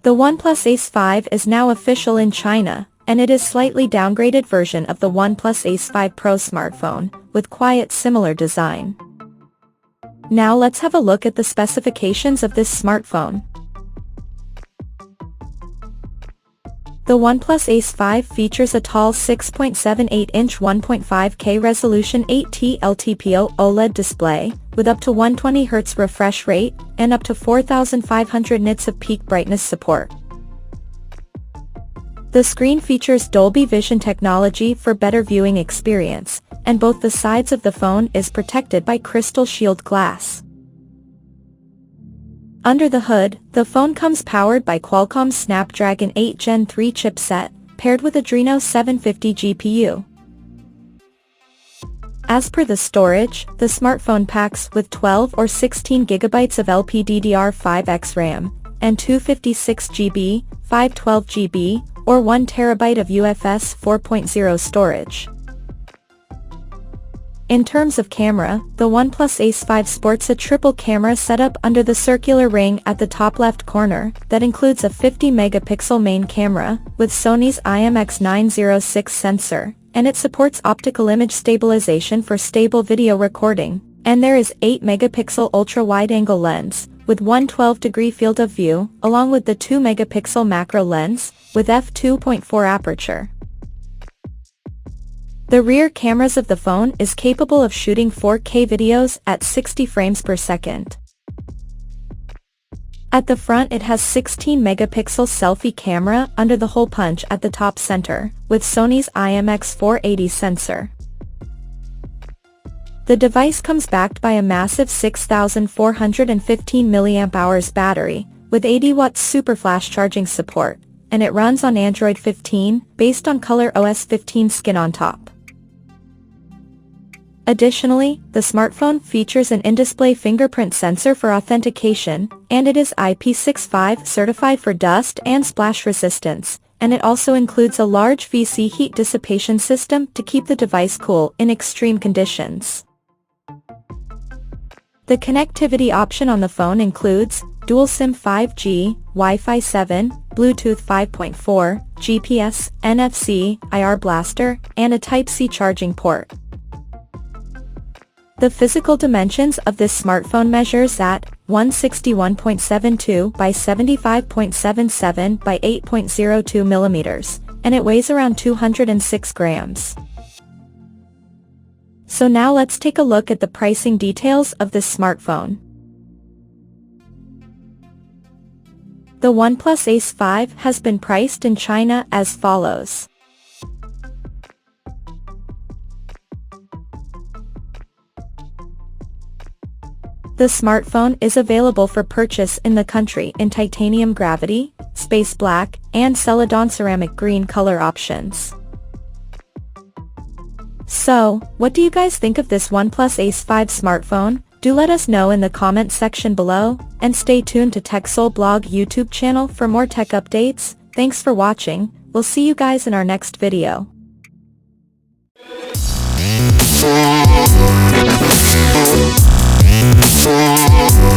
The OnePlus Ace 5 is now official in China, and it is slightly downgraded version of the OnePlus Ace 5 Pro smartphone, with quite similar design. Now let's have a look at the specifications of this smartphone. The OnePlus Ace 5 features a tall 6.78-inch 1.5K resolution 8T LTPO OLED display, with up to 120Hz refresh rate, and up to 4,500 nits of peak brightness support. The screen features Dolby Vision technology for better viewing experience, and both the sides of the phone is protected by crystal shield glass. Under the hood, the phone comes powered by Qualcomm's Snapdragon 8 Gen 3 chipset, paired with Adreno 750 GPU. As per the storage, the smartphone packs with 12 or 16 GB of LPDDR5X RAM, and 256GB, 512GB, or 1 TB of UFS 4.0 storage. In terms of camera, the OnePlus Ace 5 sports a triple camera setup under the circular ring at the top left corner, that includes a 50-megapixel main camera, with Sony's IMX906 sensor, and it supports optical image stabilization for stable video recording, and there is 8-megapixel ultra-wide-angle lens, with 112-degree field of view, along with the 2-megapixel macro lens, with f2.4 aperture. The rear cameras of the phone is capable of shooting 4K videos at 60 frames per second. At the front it has 16-megapixel selfie camera under the hole punch at the top center, with Sony's IMX480 sensor. The device comes backed by a massive 6,415 mAh battery, with 80-watt super flash charging support, and it runs on Android 15, based on ColorOS 15 skin on top. Additionally, the smartphone features an in-display fingerprint sensor for authentication, and it is IP65 certified for dust and splash resistance, and it also includes a large VC heat dissipation system to keep the device cool in extreme conditions. The connectivity option on the phone includes dual SIM 5G, Wi-Fi 7, Bluetooth 5.4, GPS, NFC, IR blaster, and a Type-C charging port. The physical dimensions of this smartphone measures at 161.72 by 75.77 by 8.02 millimeters, and it weighs around 206 grams. So now let's take a look at the pricing details of this smartphone. The OnePlus Ace 5 has been priced in China as follows. The smartphone is available for purchase in the country in titanium gravity, space black, and celadon ceramic green color options. So, what do you guys think of this OnePlus Ace 5 smartphone? Do let us know in the comment section below, and stay tuned to TechSole Blog YouTube channel for more tech updates. Thanks for watching, we'll see you guys in our next video. Oh,